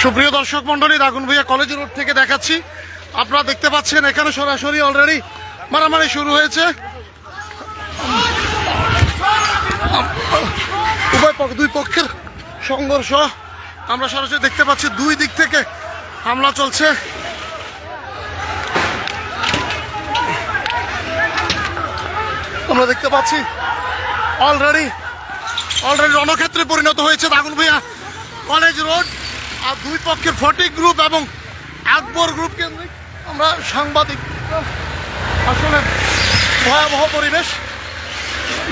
সুপ্রিয় দর্শক মন্ডলী, দাগনভূঞা কলেজ রোড থেকে দেখাচ্ছি। আপনারা দেখতে পাচ্ছেন এখানে সরাসরি অলরেডি মারামারি শুরু হয়েছে। দুই পক্ষের সংঘর্ষ আমরা সরাসরি দেখতে পাচ্ছি। দুই দিক থেকে হামলা চলছে। আমরা দেখতে পাচ্ছি অলরেডি রণক্ষেত্রে পরিণত হয়েছে দাগনভূঞা কলেজ রোড। আর দুই পক্ষের ফটিক গ্রুপ এবং আকবর গ্রুপ কেন্দ্রিক আমরা সাংবাদিক। আসলে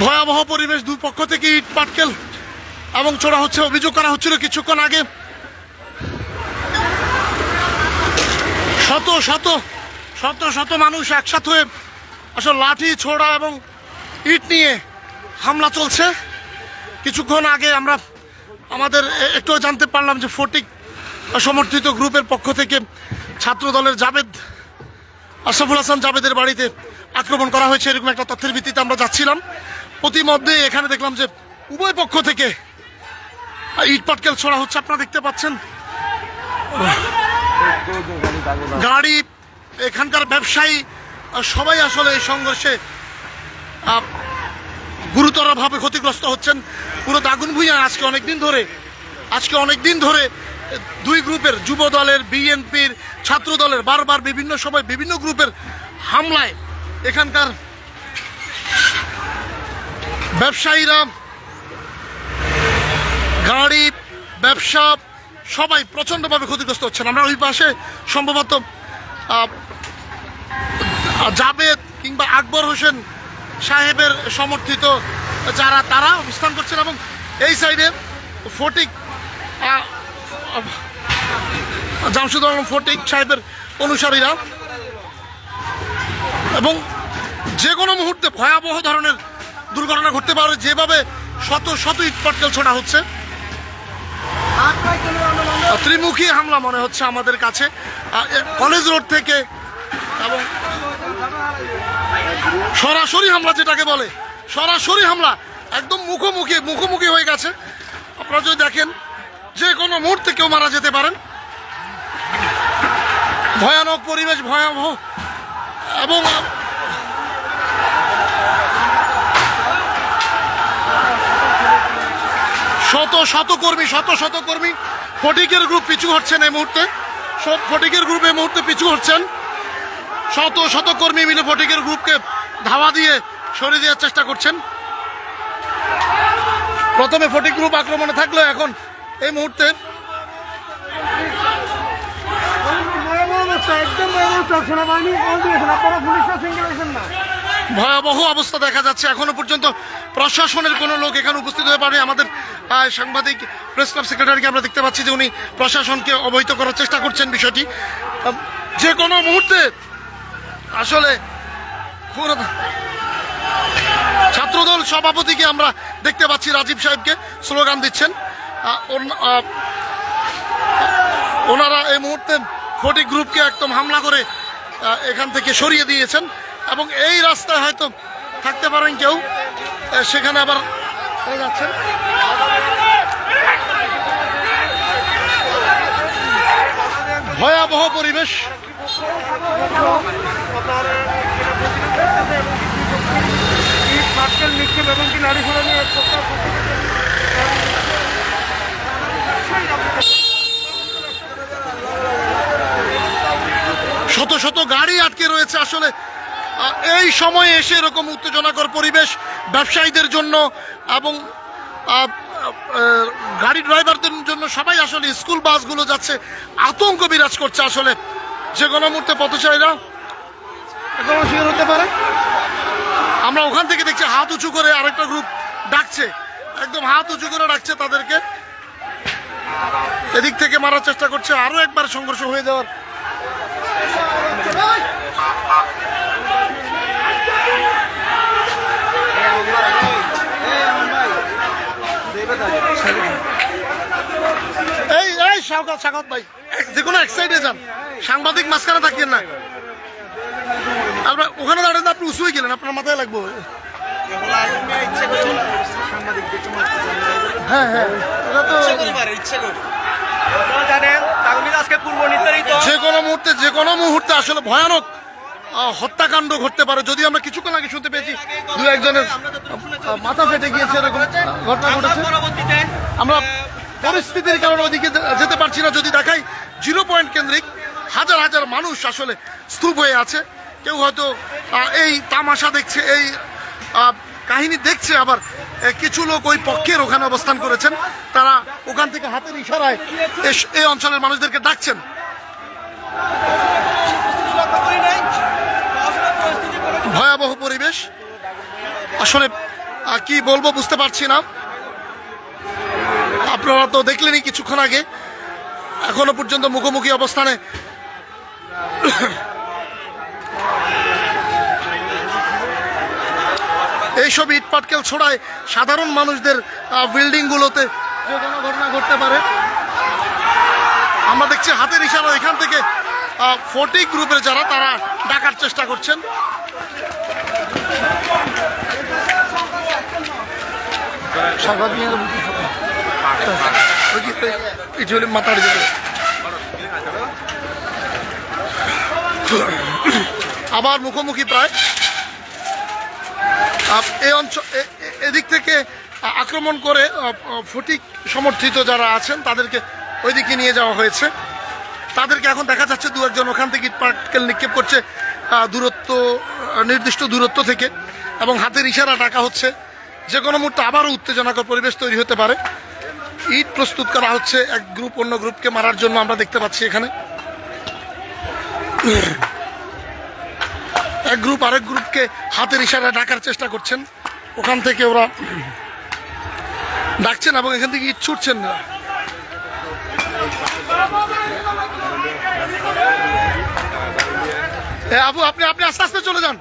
ভয়াবহ পরিবেশ। দুই পক্ষ থেকে ইট পাটকেল এবং ছোড়া হচ্ছে। অভিযোগ করা হচ্ছিল কিছুক্ষণ আগে শত মানুষ একসাথে হয়ে আসলে লাঠি ছোড়া এবং ইট নিয়ে হামলা চলছে। কিছুক্ষণ আগে আমরা আমাদের একটু জানতে পারলাম যে ফটিক সমর্থিত গ্রুপের পক্ষ থেকে ছাত্র দলের আশরাফুল হাসান জাবেদের বাড়িতে আক্রমণ করা হয়েছে, এরকম একটা তথ্যের ভিত্তিতে আমরা যাচ্ছিলাম। প্রতিমধ্যে এখানে দেখলাম যে উভয় পক্ষ থেকে ইট পাটকেল ছোড়া হচ্ছে। আপনারা দেখতে পাচ্ছেন গাড়ি, এখানকার ব্যবসায়ী সবাই আসলে এই সংঘর্ষে গুরুতরভাবে ক্ষতিগ্রস্ত হচ্ছেন। পুরো দাগনভূঞা আজকে অনেকদিন ধরে দুই গ্রুপের, যুব দলের, বিএনপির, ছাত্র দলের বারবার বিভিন্ন সময় বিভিন্ন গ্রুপের হামলায় এখানকার ব্যবসায়ীরা, গাড়ি, ব্যবসা সবাই প্রচণ্ডভাবে ক্ষতিগ্রস্ত হচ্ছেন। আমরা ওই পাশে সম্ভবত জাবেদ কিংবা আকবর হোসেন সাহেবের সমর্থিত তারা অবস্থান করছেন এবং এই সাইডে ফটিক জামশুদুল আলম ফটিক সাহেবের অনুসারীরা। এবং যে কোনো মুহূর্তে ভয়াবহ ধরনের দুর্ঘটনা ঘটতে পারে, যেভাবে শত ইট পাটকেল ছোড়া হচ্ছে। ত্রিমুখী হামলা মনে হচ্ছে আমাদের কাছে কলেজ রোড থেকে, এবং সরাসরি হামলা যেটাকে বলে, সরাসরি হামলা একদম মুখোমুখি হয়ে গেছে। আপনারা যদি দেখেন যে কোনো মুহূর্তে কেউ মারা যেতে পারেন। ভয়ানক পরিবেশ, ভয়াবহ। এবং শত কর্মী ফটিকের গ্রুপ পিছু হচ্ছেন এই মুহূর্তে। সব ফটিকের গ্রুপ এই মুহূর্তে পিছু হচ্ছেন। শত কর্মী মিলে ফটিকের গ্রুপকে ধাওয়া দিয়ে সরিয়ে দেওয়ার চেষ্টা করছেন। প্রথমে ফটিক গ্রুপ আক্রমণে থাকলো, এখন এই মুহূর্তে ভয়াবহ অবস্থা দেখা যাচ্ছে। এখনো পর্যন্ত প্রশাসনের কোনো লোক এখানে উপস্থিত হয়ে পারে। আমাদের সাংবাদিক প্রেস ক্লাব সেক্রেটারিকে আমরা দেখতে পাচ্ছি যে উনি প্রশাসনকে অবহিত করার চেষ্টা করছেন বিষয়টি। যে কোনো মুহূর্তে আসলে ছাত্রদল সভাপতিকে আমরা দেখতে পাচ্ছি, রাজীব সাহেবকে স্লোগান দিচ্ছেন। ওনারা এই মুহূর্তে ফটিক গ্রুপকে একদম হামলা করে এখান থেকে সরিয়ে দিয়েছেন এবং এই রাস্তায় হয়তো থাকতে পারেন কেউ, সেখানে আবার হয়ে যাচ্ছেন। ভয়াবহ পরিবেশ। শত গাড়ি আটকে রয়েছে। আসলে এই সময়ে এসে এরকম উত্তেজনাকর পরিবেশ ব্যবসায়ীদের জন্য এবং গাড়ি ড্রাইভারদের জন্য, সবাই আসলে স্কুল বাসগুলো যাচ্ছে, আতঙ্ক বিরাজ করছে। আসলে যে কোনো মুহূর্তে পথচারীরা শিকার হতে পারে। আমরা ওখান থেকে দেখছি হাত উঁচু করে আরেকটা গ্রুপ ডাকছে, একদম হাত উঁচু করে ডাকছে তাদেরকে, এদিক থেকে মারার চেষ্টা করছে। আরো একবার সংঘর্ষ হয়ে যাওয়ার এই স্বাগত ভাই, যে কোনো এক সাইডে যান, সাংবাদিক মাঝখানে থাকেন না। আপনার ওখানে দাঁড়াতে আপনি উঁচু হয়ে গেলেন, আপনার মাথায় লাগবো। হ্যাঁ, এটা তো জানেন যে কোনো মুহূর্তে আসলে ভয়ানক হত্যাকাণ্ড ঘটতে পারে। যদি আমরা কিছুক্ষণ আগে শুনতে পেয়েছি দু একজনের মাথা ফেটে গিয়েছে, এরকম ঘটনা ঘটেছে। আমরা পরিস্থিতির কারণে ওইদিকে যেতে পারছি না। যদি দেখাই 0 পয়েন্ট কেন্দ্রিক হাজার হাজার মানুষ আসলে স্তূপ হয়ে আছে। কেউ হয়তো এই তামাশা দেখছে, এই কাহিনী দেখছে, আবার কিছু লোক ওই পক্ষের ওখানে অবস্থান করেছেন, তারা ওখান থেকে হাতের ইশারায় এই অঞ্চলের মানুষদেরকে ডাকছেন। ভয়াবহ পরিবেশ, আসলে কি বলবো বুঝতে পারছি না। আপনারা তো দেখলেনই কিছুক্ষণ আগে, এখনো পর্যন্ত মুখোমুখি অবস্থানে এইসব ইট পাটকেল ছোড়ায় সাধারণ মানুষদের বিল্ডিং গুলোতে যে কোনো ঘটনা ঘটতে পারে। আমরা দেখছি হাতের ইশারা এখান থেকে 40 গ্রুপের যারা তারা ডাকার চেষ্টা করছেন। আবার মুখোমুখি প্রায় এই অঞ্চল, এদিক থেকে আক্রমণ করে ফটিক সমর্থিত যারা আছেন তাদেরকে ওইদিকে নিয়ে যাওয়া হয়েছে। তাদেরকে এখন দেখা যাচ্ছে দু একজন ওখান থেকে ইট পাটকেল নিক্ষেপ করছে দূরত্ব, নির্দিষ্ট দূরত্ব থেকে, এবং হাতের ইশারা ডাকা হচ্ছে। যে কোনো মুহূর্তে আবারও উত্তেজনাকর পরিবেশ তৈরি হতে পারে। ইট প্রস্তুত করা হচ্ছে এক গ্রুপ অন্য গ্রুপকে মারার জন্য, আমরা দেখতে পাচ্ছি এখানে এক গ্রুপ আরেক গ্রুপকে হাতের ইশারা ডাকার চেষ্টা করছেন। ওখান থেকে ওরা ডাকছেন এবং এখান থেকে ইট ছুটছেন না। আবু আপনি আপনি আস্তে আস্তে চলে যান।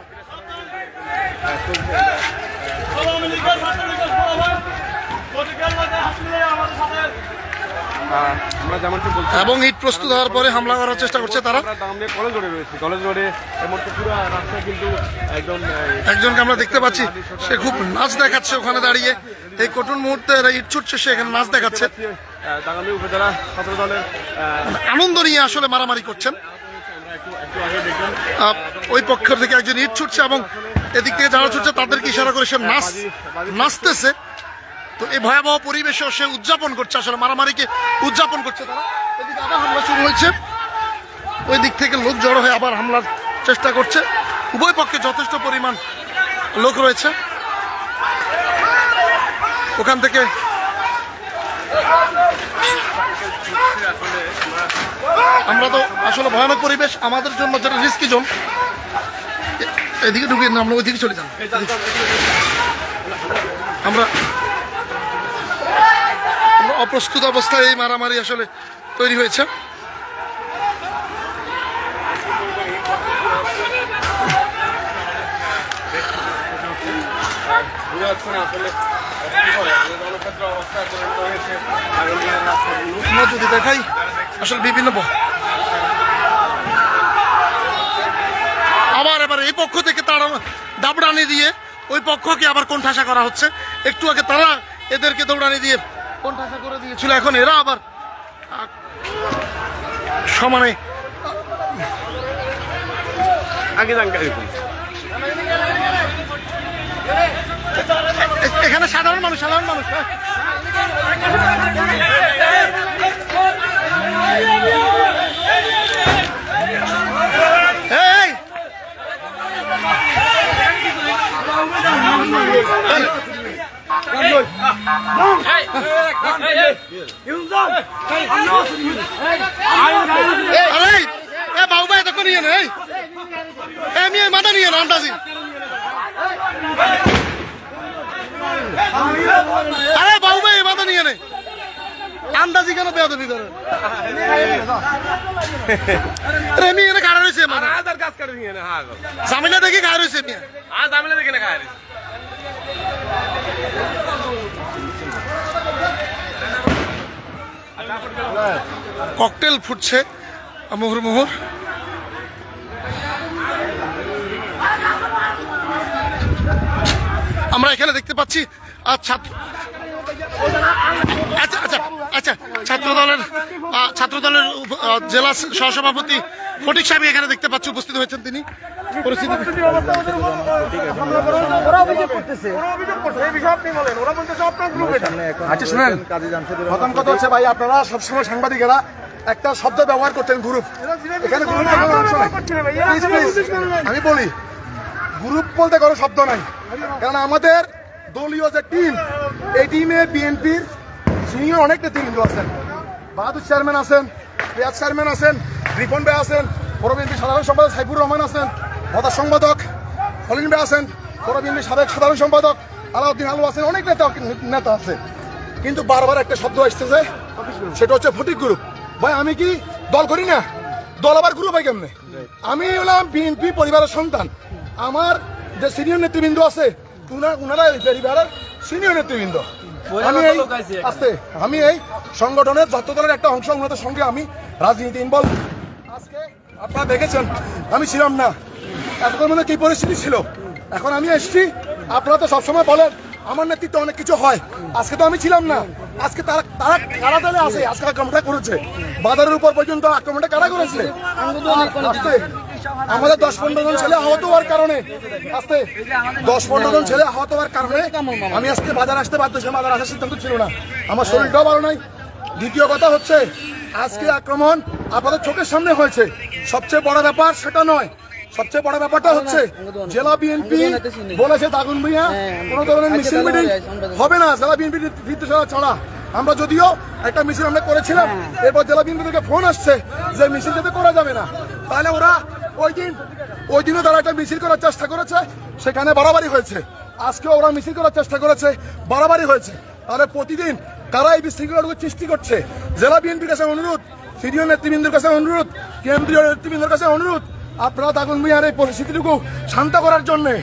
এবং ইট প্রস্তুত হওয়ার পরে হামলা করার চেষ্টা করছে তারা। একজনকে আমরা দেখতে পাচ্ছি, সে খুব নাচ দেখাচ্ছে ওখানে দাঁড়িয়ে। এই কঠিন মুহূর্তে ইট ছুটছে, সে এখানে নাচ দেখাচ্ছে, আনন্দ নিয়ে আসলে মারামারি করছেন। ওই পক্ষ থেকে একজন ইট ছুটছে এবং এদিক থেকে যারা ছুটছে তাদেরকে ইশারা করে সে নাচতেছে। তো এই ভয়াবহ পরিবেশে সে উদযাপন করছে, আসলে মারামারিকে উদযাপন করছে তারা। এদিকে আবার হামলা শুরু হয়েছে, ওই দিক থেকে লোক জড়ো হয়ে আবার হামলার চেষ্টা করছে। উভয় পক্ষে যথেষ্ট পরিমাণ লোক রয়েছে। ওখান থেকে আমরা তো আসলে ভয়ানক পরিবেশ আমাদের জন্য, যেটা রিস্কি জোন। এদিকে ঢুকিয়ে না, আমরা ওইদিকে চলে যান। আমরা অপ্রস্তুত অবস্থায় এই মারামারি আসলে তৈরি হয়েছে। যদি দেখাই আসলে বিভিন্ন আবার এবার এই পক্ষ থেকে তারা দাবড়ানি দিয়ে ওই পক্ষকে আবার কোণঠাসা করা হচ্ছে। একটু আগে তারা এদেরকে দৌড়ানি দিয়ে কোণঠাসা করে দিয়েছিল, এখন এরা আবার সমানে এখানে সাধারণ মানুষ বাবু ভাই তখন নিয়ে নেই, মাথা নিয়ে না আন্দাজি। আরে বাবু ভাই মাথা নিয়ে নেই, আন্দাজি কেন বেয়াদবি করে? মেয়ে কারা রয়েছে, জামিলা দেখি গায়ে রয়েছে, জামিলা দেখি না গায়ে। ককটেল ফুটছে মুহুর্মুহুর। আমরা এখানে দেখতে পাচ্ছি ছাত্র দলের ছাত্রদলের জেলা সহসভাপতি ফটিক সাহেব এখানে দেখতে পাচ্ছি উপস্থিত হয়েছেন। তিনি আচ্ছা শুনেন, প্রথম কথা হচ্ছে ভাই, আপনারা সবসময় সাংবাদিকেরা একটা শব্দ ব্যবহার করতেন গ্রুপ। এখানে আমি বলি গ্রুপ বলতে কোনো শব্দ নাই, কারণ আমাদের দলীয় যে টিম, এই টিমে বিএনপির সিনিয়র অনেক নেতৃবৃন্দ আছেন। বাহাদুর চেয়ারম্যান আছেন, রিয়াজ চেয়ারম্যান আছেন, রিপন ভাই আছেন, পৌর বিএনপির সাধারণ সম্পাদক সাইফুর রহমান আছেন, প্রধান সম্পাদক হলিন ভাই আছেন, পৌর বিএনপির সাবেক সাধারণ সম্পাদক আলাউদ্দিন আলু আছেন, অনেক নেতা আছে। কিন্তু বারবার একটা শব্দ আসতেছে, সেটা হচ্ছে ফটিক গ্রুপ। ভাই আমি কি দল করি না? দল আবার গ্রুপ হয় কেমনে? আমি হলাম বিএনপি পরিবারের সন্তান। আমার যে সিনিয়র নেতৃবৃন্দ আছে উনারা পরিবারের সিনিয়র নেতৃবৃন্দ। আমি এই সংগঠনের জাতীয় দলের একটা অংশ, ওনাদের সঙ্গে আমি রাজনীতি ইনভলভ। আজকে আপনারা দেখেছেন আমি ছিলাম না, এতক্ষণ মধ্যে কি পরিস্থিতি ছিল। এখন আমি এসছি, আপনারা তো সবসময় বলেন আমার নেতৃত্বে অনেক কিছু হয়। আজকে তো আমি ছিলাম না, আজকে তারা কারা দলে আছে, আজকে আক্রমণটা করেছে, বাজারের উপর পর্যন্ত আক্রমণটা কারা করেছে। আমাদের 10-15 জন ছেলে আহত হওয়ার কারণে, আজকে 10-15 জন ছেলে আহত হওয়ার কারণে আমি আজকে বাজার আসতে বাধ্য হয়েছি। বাজার আসার সিদ্ধান্ত ছিল না, আমার শরীরটাও ভালো নাই। দ্বিতীয় কথা হচ্ছে আজকে আক্রমণ আপনাদের চোখের সামনে হয়েছে। সবচেয়ে বড় ব্যাপার সেটা নয়, সবচেয়ে বড় ব্যাপারটা হচ্ছে জেলা বিএনপি বলেছে দাগুন ভূঁইয়া কোন ধরনের মিছিল মিটিং হবে না জেলা বিএনপি নির্দেশনা ছাড়া। আমরা যদিও একটা মিছিল আমরা করেছিলাম, এরপর জেলা বিএনপি থেকে ফোন আসছে যে মিছিল যাতে করা যাবে না। তাহলে ওরা ওই দিনও তারা একটা মিছিল করার চেষ্টা করেছে, সেখানে বাড়াবাড়ি হয়েছে। আজকেও ওরা মিছিল করার চেষ্টা করেছে, বাড়াবাড়ি হয়েছে। তাহলে প্রতিদিন কারা এই বিশৃঙ্খলাটুকু সৃষ্টি করছে? জেলা বিএনপির কাছে অনুরোধ, সিনিয়র নেতৃবৃন্দের কাছে অনুরোধ, কেন্দ্রীয় নেতৃবৃন্দের কাছে অনুরোধ, আপনারা দাগুন ভূঁইয়ার এই পরিস্থিতিটুকু শান্ত করার জন্যে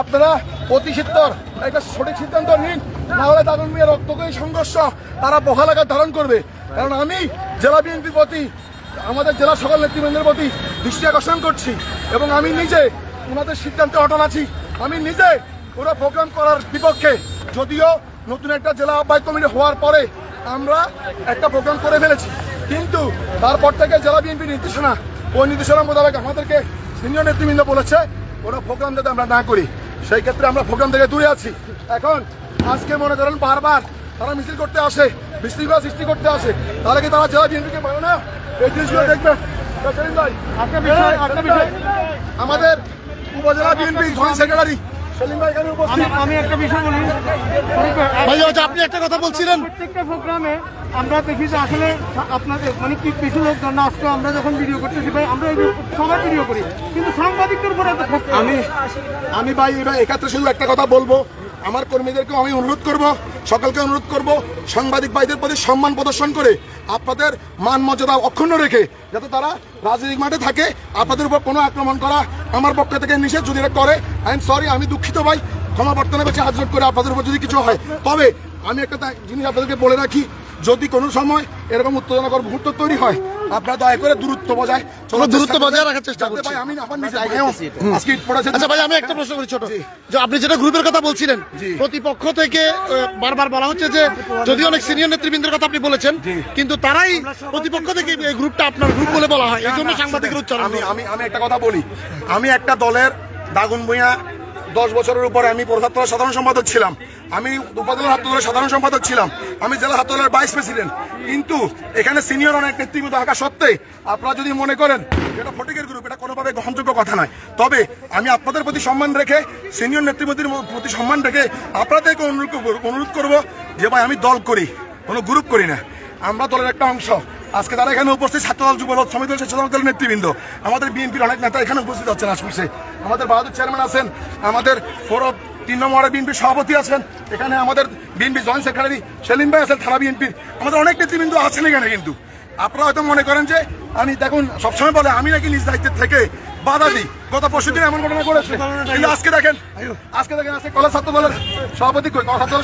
আপনারা অতি সত্বর একটা সঠিক সিদ্ধান্ত নিন, না হলে দাগুন ভূঁইয়ার রক্তকয়ী সংঘর্ষ তারা বহাল আকার ধারণ করবে। কারণ আমি জেলা বিএনপির প্রতি, আমাদের জেলার সকল নেতৃবৃন্দের প্রতি দৃষ্টি আকর্ষণ করছি এবং আমি নিজে ওনাদের সিদ্ধান্তে অটল আছি। আমি নিজে ওরা প্রোগ্রাম করার বিপক্ষে, যদিও নতুন একটা জেলা আহ্বায়ক কমিটি হওয়ার পরে আমরা একটা প্রোগ্রাম করে ফেলেছি, কিন্তু তারপর থেকে জেলা বিএনপির নির্দেশনা, ওই নির্দেশনা মোতাবেক আমাদেরকে সিনিয়র নেতৃবৃন্দ বলেছে ওরা প্রোগ্রাম যাতে আমরা না করি। সেই ক্ষেত্রে আমরা প্রোগ্রাম থেকে দূরে আছি। এখন আজকে মনে করেন বারবার তারা মিছিল করতে আসে, বিশৃঙ্খলা সৃষ্টি করতে আসে, তাহলে কি তারা জেলা বিএনপিকে বলে না? এই জিনিসগুলো দেখবেন। আমাদের উপজেলা বিএনপি জয়েন্ট সেক্রেটারি আমি একটা বিষয় বলি, আপনি একটা কথা বলছিলেন, প্রত্যেকটা প্রোগ্রামে আমরা দেখি যে আসলে আপনাদের মানে কি কিছু লোক না আজকে আমরা যখন ভিডিও করতেছি ভাই, আমরা সবাই ভিডিও করি, কিন্তু সাংবাদিকদের উপরে আমি ভাই এক্ষেত্রে শুধু একটা কথা বলবো, আমার কর্মীদেরকে আমি অনুরোধ করব, সকলকে অনুরোধ করব, সাংবাদিক ভাইদের প্রতি সম্মান প্রদর্শন করে আপনাদের মান মর্যাদা অক্ষুণ্ণ রেখে যাতে তারা রাজনৈতিক মাঠে থাকে, আপনাদের উপর কোনো আক্রমণ করা আমার পক্ষ থেকে নিষেধ। যদি এটা করে আই এম সরি, আমি দুঃখিত ভাই, ক্ষমা প্রার্থনা করছি হাত জোড় করে আপনাদের উপর যদি কিছু হয়। তবে আমি একটা জিনিস আপনাদেরকে বলে রাখি, যদি কোনো সময় এরকম উত্তেজনাকর মুহূর্ত তৈরি হয়, আপনারা দয়া করে দূরত্ব বজায় রাখার চেষ্টা করছি। ভাই আমি আচ্ছা ভাই, আমি একটা প্রশ্ন করি ছোট, যে আপনি যেটা গ্রুপের কথা বলছিলেন, প্রতিপক্ষ থেকে বারবার বলা হচ্ছে যে যদি অনেক সিনিয়র নেতৃবৃন্দের কথা আপনি বলেছেন, কিন্তু তারাই প্রতিপক্ষ থেকে এই গ্রুপটা আপনার গ্রুপ বলে বলা হয়, এই জন্য সাংবাদিকের উচ্চারণ। আমি একটা কথা বলি, আমি একটা দলের দাগুন ভূঁইয়া 10 বছরের উপরে আমি পৌরসভার সাধারণ সম্পাদক ছিলাম, আমি উপজেলা ছাত্র দলের সাধারণ সম্পাদক ছিলাম, আমি জেলা ছাত্র দলের ভাইস প্রেসিডেন্ট। কিন্তু এখানে সিনিয়র অনেক নেতৃবৃন্দ থাকা সত্ত্বে আপনারা যদি মনে করেন এটা ফটিকের গ্রুপ, এটা কোনোভাবে গ্রহণযোগ্য কথা নয়। তবে আমি আপনাদের প্রতি সম্মান রেখে, সিনিয়র নেতৃবৃন্দের প্রতি সম্মান রেখে আপনাদেরকে অনুরোধ করবো যে ভাই আমি দল করি, কোনো গ্রুপ করি না, আমরা দলের একটা অংশ। আজকে তারা এখানে উপস্থিত ছাত্রদল, যুবদল, শ্রমিক দল, স্বেচ্ছাসেবক দলের নেতৃবৃন্দ, আমাদের বিএনপির অনেক নেতা এখানে উপস্থিত আছেন আশপাশে। আমাদের বাহাদুর চেয়ারম্যান আছেন, আমাদের 3 নম্বর বিএনপির সভাপতি আছেন, এখানে আমাদের বিএনপি জয়েন্ট সেক্রেটারি সেলিম ভাই আছেন, থানা বিএনপির আমাদের অনেক নেতৃবৃন্দ আছেন এখানে। কিন্তু আপনারা হয়তো মনে করেন যে আমি দেখুন সবসময় বলে আমি নাকি নিজ দায়িত্বের থেকে বাধা দিই, গত পরশু দিন এমন ঘটনা করেছে। কিন্তু আজকে দেখেন আজকে কলেজ ছাত্র দলের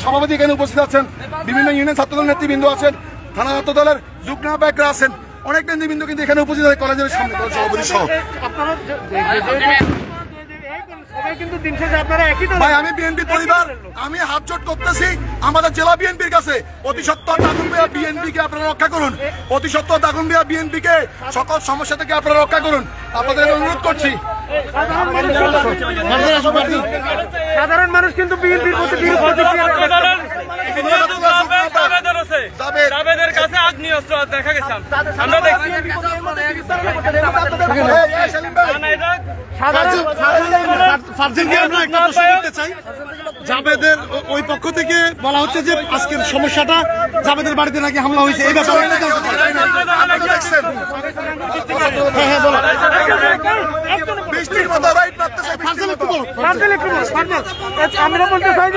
সভাপতি এখানে উপস্থিত আছেন, বিভিন্ন ইউনিয়ন ছাত্র দলের নেতৃবৃন্দ আছেন, থানা ছাত্র দলের যুগ্ম আহ্বায়করা আছেন, অনেক নেতৃবৃন্দ কিন্তু এখানে উপস্থিত আছে কলেজের সামনে সভাপতি সহ। কিন্তু দিন শেষে আপনারা একই দল। ভাই আমি বিএনপি পরিবার, আমি হাত জোট করতেছি আমাদের জেলা বিএনপির কাছে, অতি সত্ত্বর দাগনভূঞা বিএনপিকে আপনারা রক্ষা করুন, অতি সত্ত্বর দাগনভূঞা বিএনপিকে সকল সমস্যা থেকে আপনারা রক্ষা করুন, আপনাদের অনুরোধ করছি। সাধারণ মানুষ কিন্তু বিএনপির প্রতি জাবেদের কাছে আগ্নেয় অস্ত্র দেখা গেছে, আমরা দেখছি। জাবেদের ওই পক্ষ থেকে বলা হচ্ছে যে আজকের সমস্যাটা জাবেদের বাড়িতে নাকি হামলা হয়েছে, এই ব্যাপারে আমরা বলতে চাই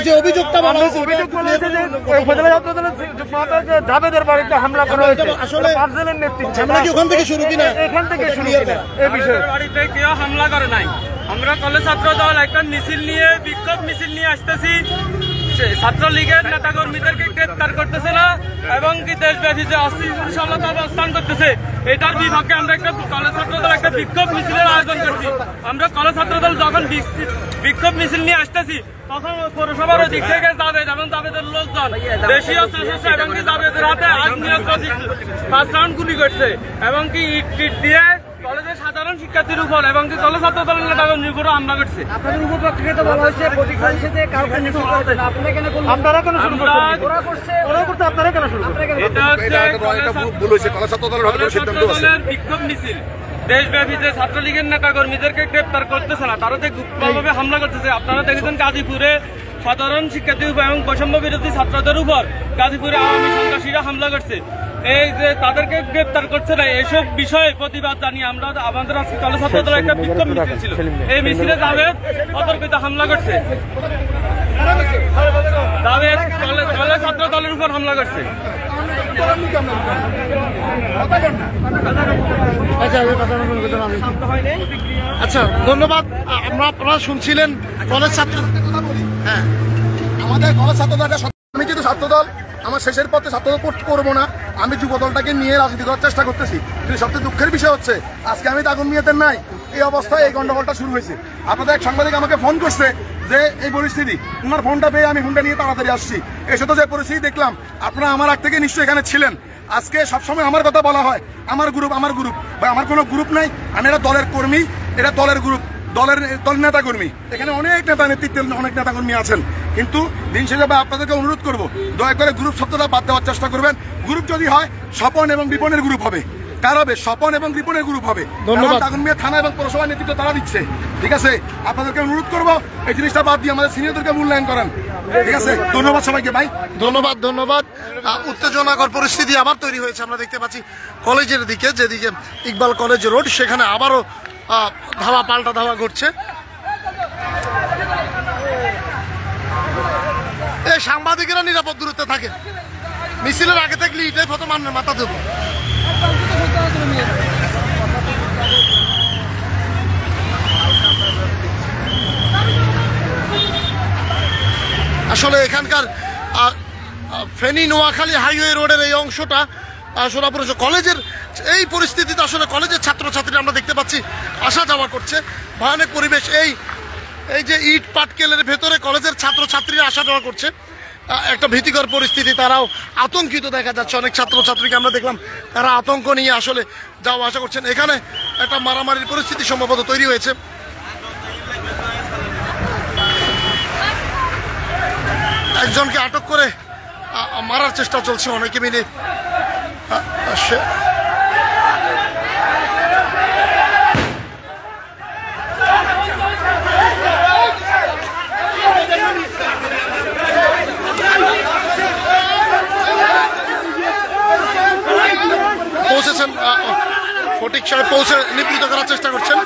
যে অভিযোগটা বলা হয়েছে জাবেদের বাড়িতে হামলা করা হয়েছে, আসলে ফারজালের নেতৃত্বে ওখান থেকে শুরু কিনা, এখান থেকে শুরু কিনা এই বিষয়ে বাড়িতে কেউ হামলা করে নাই। আমরা কলেজ ছাত্র দল একটা মিছিল নিয়ে, বিক্ষোভ মিছিল নিয়ে আসতেছি, ছাত্রলীগের নেতাকর্মীদেরকে গ্রেপ্তার করতেছে না এবং কি দেশব্যাপী যে অস্থিরতা অবস্থান করতেছে এটার বিপক্ষে আমরা একটা কলেজ ছাত্র দল একটা বিক্ষোভ মিছিলের আয়োজন করছি। আমরা কলেজ ছাত্র দল যখন বিক্ষোভ মিছিল নিয়ে আসতেছি তখন পৌরসভার দিক থেকে জাবেদ এবং জাবেদের লোকজন দেশীয় সশস্ত্র এবং কি জাবেদের হাতে আগ্নেয়াস্ত্র 5 রাউন্ড গুলি করছে এবং কি ইট টিট দিয়ে কলেজের সাধারণ শিক্ষার্থীর উপর এবং কি কলেজ ছাত্র দলের নেতাকর্মীর উপর হামলা করছে। আপনাদের উপর তো বলা হয়েছে আপনারা কেন শুরু করছেন? ওরা করছে, আপনারা কেন শুরু করছেন? এটা হচ্ছে কলেজ ছাত্র দলের বিক্ষোভ মিছিল। দেশব্যাপী যে ছাত্রলীগের নেতাকর্মীদেরকে গ্রেপ্তার করতেছে না, তারা যে গুপ্তভাবে হামলা করতেছে। আপনারা দেখেছেন গাজীপুরে সাধারণ শিক্ষার্থীর উপর এবং বৈষম্য বিরোধী ছাত্রদের উপর গাজীপুরে আওয়ামী সন্ত্রাসীরা হামলা করছে। এই যে তাদেরকে গ্রেপ্তার করছে না, এইসব বিষয়ে প্রতিবাদ জানিয়ে আমরা আমাদের আজকে কলেজ ছাত্র দলের একটা বিক্ষোভ মিছিল ছিল। এই মিছিলে জাবেদ অতর্কিত হামলা করছে, জাবেদ কলেজ ছাত্র দলের উপর হামলা করছে। আচ্ছা, ধন্যবাদ। আপনারা শুনছিলেন কলেজ ছাত্র, হ্যাঁ আমাদের কলেজ ছাত্র দল, আমি কিন্তু ছাত্র দল আমার শেষের পথে ছাত্র দল করবো না, আমি যুব দলটাকে নিয়ে রাজনীতি করার চেষ্টা করতেছি। কিন্তু সবচেয়ে দুঃখের বিষয় হচ্ছে আজকে আমি দাগনভূঞাতে নাই, এই অবস্থায় এই গন্ডগোলটা শুরু হয়েছে। আপনাদের এক সাংবাদিক আমাকে ফোন করছে যে এই পরিস্থিতি, ওনার ফোনটা পেয়ে আমি ফোনটা নিয়ে তাড়াতাড়ি আসছি। এসে তো যে পরিস্থিতি দেখলাম, আপনারা আমার আগ থেকে নিশ্চয়ই এখানে ছিলেন। আজকে সবসময় আমার কথা বলা হয় আমার গ্রুপ ভাই, আমার কোনো গ্রুপ নাই, আমি একটা দলের কর্মী, এটা দলের গ্রুপ, দলের নেতা কর্মী। এখানে অনেক নেতা নেতৃত্বে অনেক নেতা কর্মী আছেন, কিন্তু দিন শেষে আপনাদেরকে অনুরোধ করবো দয়া করে গ্রুপ শব্দটা বাদ দেওয়ার চেষ্টা করবেন। গ্রুপ যদি হয় স্বপন এবং বিপনের গ্রুপ হবে, কার হবে? স্বপন এবং বিপনের গ্রুপ হবে। দাগনভূঞা থানা এবং পৌরসভার নেতৃত্ব তারা দিচ্ছে, ঠিক আছে? আপনাদেরকে অনুরোধ করবো এই জিনিসটা বাদ দিয়ে আমাদের সিনিয়রদেরকে মূল্যায়ন করেন, ঠিক আছে? ধন্যবাদ সবাইকে ভাই, ধন্যবাদ। উত্তেজনাকর পরিস্থিতি আবার তৈরি হয়েছে, আমরা দেখতে পাচ্ছি কলেজের দিকে, যেদিকে ইকবাল কলেজ রোড, সেখানে আবারও ধাওয়া পাল্টা ধাওয়া ঘটছে। এই সাংবাদিকেরা নিরাপদ দূরত্বে থাকেন, মিছিলের আগে থাকলে এটাই প্রথম আমার মাথা দেবো। আসলে এখানকার ফেনী নোয়াখালী হাইওয়ে রোডের এই অংশটা সোনাপুর কলেজের এই পরিস্থিতিতে আসলে কলেজের ছাত্রছাত্রীরা আমরা দেখতে পাচ্ছি আসা যাওয়া করছে, ভয়ানক পরিবেশ। এই যে ইট পাটকেলের ভেতরে কলেজের ছাত্রছাত্রীরা আসা যাওয়া করছে, একটা ভীতিকর পরিস্থিতি। তারাও আতঙ্কিত দেখা যাচ্ছে, অনেক ছাত্রছাত্রীকে আমরা দেখলাম তারা আতঙ্ক নিয়ে আসলে যাওয়া আসা করছেন। এখানে একটা মারামারির পরিস্থিতি সম্ভবত তৈরি হয়েছে। একজনকে আটক করে মারার চেষ্টা চলছে, অনেকে মিলে পৌঁছেছেন, ফটিক সাহেব পৌঁছে নিবৃত করার চেষ্টা করছেন।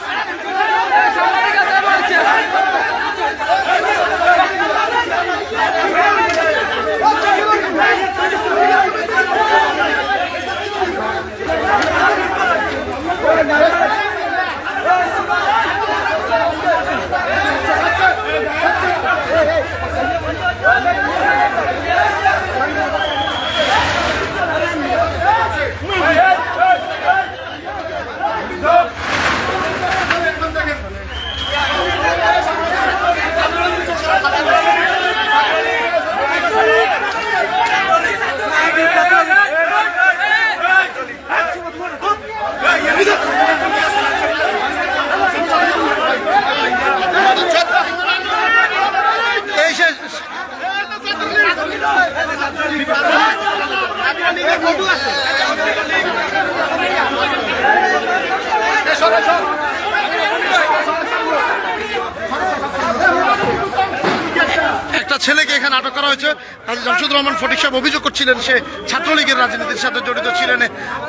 ছেলেকে এখানে আটক করা হয়েছে। কাজী জামশুদুর রহমান ফটিক সাহেব অভিযোগ করছিলেন সে ছাত্রলীগের রাজনীতির সাথে জড়িত ছিলেন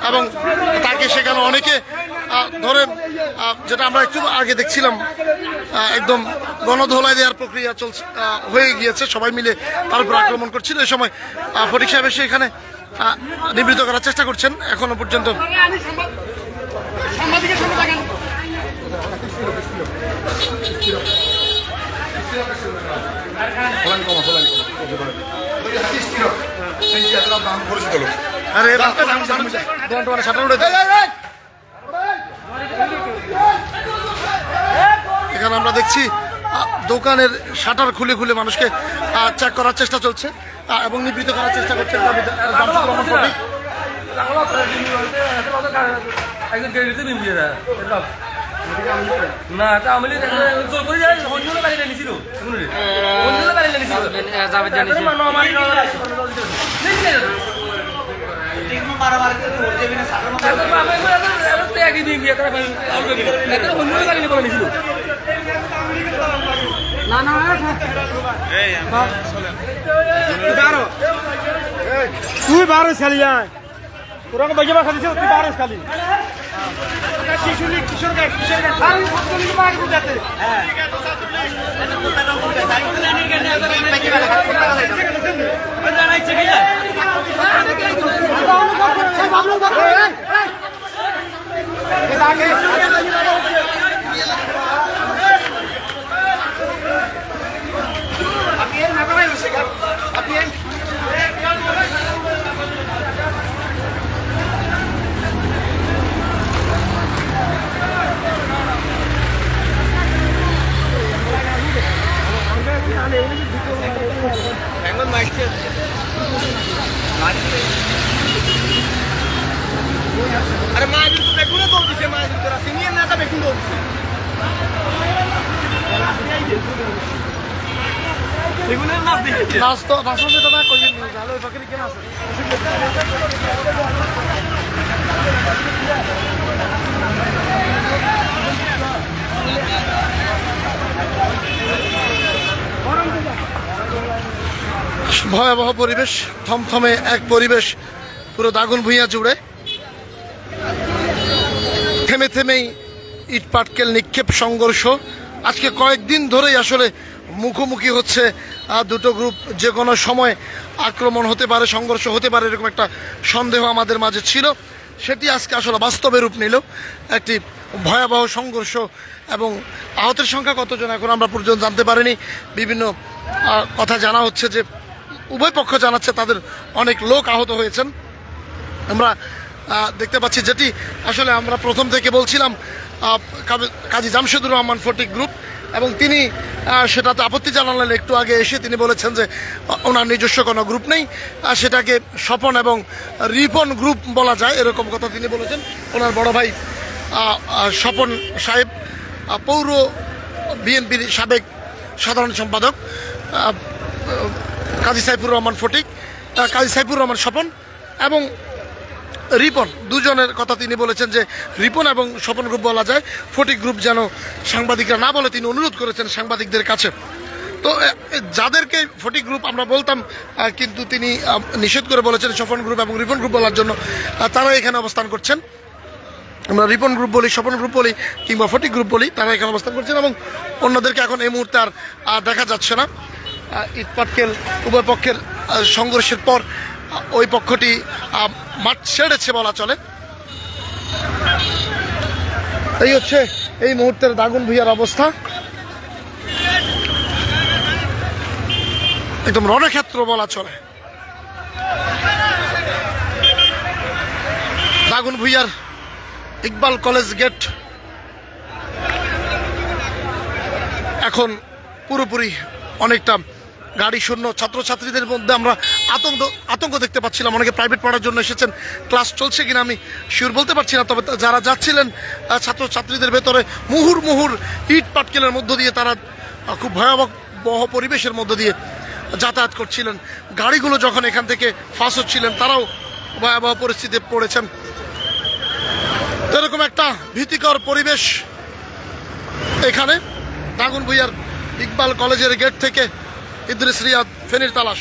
এবং তাকে সেখানে অনেকে ধরে, যেটা আমরা একটু আগে দেখছিলাম, একদম গণধোলাই দেওয়ার প্রক্রিয়া চলছে, হয়ে গিয়েছে। সবাই মিলে তার উপর আক্রমণ করছিল। এই সময় ফটিক সাহেব এসে এখানে নিবৃত্ত করার চেষ্টা করছেন। এখনো পর্যন্ত এখানে আমরা দেখছি দোকানের শাটার খুলে খুলে মানুষকে চেক করার চেষ্টা চলছে এবং নিবৃত্ত করার চেষ্টা করছেন না তা আমি জোর করে যাই অন্য গাড়ি নিয়েছিল অন্য গাড়ি নিয়েছিল যাবে জানিস তুই বারো খালি যায় তোরা বাইকে বাসা দিছে তুই বারো খালি শিশুলি কিশোর अरे माहिती तू बेकून दोन दिसे माहिती करा सिनियर ना आता बेकून दोन दिसे बेकून नाच दिसे নাচ তো নাচন যেটা না কইনি ভালো ওই ফাঁকে কেন আছে ভয়াবহ পরিবেশ, থমথমে এক পরিবেশ পুরো দাগন ভূঁইয়া জুড়ে। থেমে থেমেই ইট পাটকেল নিক্ষেপ সংঘর্ষ আজকে কয়েকদিন ধরেই আসলে মুখোমুখি হচ্ছে দুটো গ্রুপ। যে কোনো সময় আক্রমণ হতে পারে, সংঘর্ষ হতে পারে, এরকম একটা সন্দেহ আমাদের মাঝে ছিল। সেটি আজকে আসলে বাস্তবে রূপ নিল একটি ভয়াবহ সংঘর্ষ। এবং আহতের সংখ্যা কতজন এখন আমরা পর্যন্ত জানতে পারিনি। বিভিন্ন কথা জানা হচ্ছে যে উভয় পক্ষ জানাচ্ছে তাদের অনেক লোক আহত হয়েছেন। আমরা দেখতে পাচ্ছি যেটি আসলে আমরা প্রথম থেকে বলছিলাম, কাজী জামশুদুর রহমান ফটিক গ্রুপ, এবং তিনি সেটাতে আপত্তি জানালেন একটু আগে এসে। তিনি বলেছেন যে ওনার নিজস্ব কোনো গ্রুপ নেই, সেটাকে স্বপন এবং রিপন গ্রুপ বলা যায়, এরকম কথা তিনি বলেছেন। ওনার বড় ভাই স্বপন সাহেব পৌর বিএনপির সাবেক সাধারণ সম্পাদক, কাজী সাইফুর রহমান ফটিক, কাজী সাইফুর রহমান স্বপন এবং রিপন, দুজনের কথা তিনি বলেছেন যে রিপন এবং স্বপন গ্রুপ বলা যায়, ফটিক গ্রুপ যেন সাংবাদিকরা না বলে তিনি অনুরোধ করেছেন সাংবাদিকদের কাছে। তো যাদেরকে ফটিক গ্রুপ আমরা বলতাম, কিন্তু তিনি নিষেধ করে বলেছেন স্বপন গ্রুপ এবং রিপন গ্রুপ বলার জন্য। তারা এখানে অবস্থান করছেন। আমরা রিপন গ্রুপ বলি, স্বপন গ্রুপ বলি কিংবা ফটিক গ্রুপ বলি, তারা এখানে অবস্থান করছেন এবং অন্যদেরকে এখন এই মুহূর্তে আর দেখা যাচ্ছে না। ইট পাটকেল উভয় পক্ষের সংঘর্ষের পর ওই পক্ষটি মাঠ ছেড়েছে বলা চলে। এই হচ্ছে এই মুহূর্তের দাগন ভূঁইয়ার অবস্থা। একদম রণক্ষেত্র বলা চলে। দাগন ভূঁইয়ার ইকবাল কলেজ গেট এখন পুরোপুরি অনেকটা গাড়ি শূন্য। ছাত্রছাত্রীদের মধ্যে আমরা আতঙ্ক দেখতে পাচ্ছিলাম। অনেকে প্রাইভেট পড়ার জন্য এসেছেন, ক্লাস চলছে কিনা আমি শিওর বলতে পারছি না। তবে যারা যাচ্ছিলেন ছাত্রছাত্রীদের ভেতরে মুহুর ইট পাটকেলের মধ্য দিয়ে তারা খুব ভয়াবহ পরিবেশের মধ্য দিয়ে যাতায়াত করছিলেন। গাড়িগুলো যখন এখান থেকে ফাঁস হচ্ছিলেন তারাও ভয়াবহ পরিস্থিতিতে পড়েছেন। তো এরকম একটা ভীতিকর পরিবেশ এখানে দাগন ভূঁইয়ার ইকবাল কলেজের গেট থেকে ইদ্রিস রিয়াদ, ফেনীর তালাশ।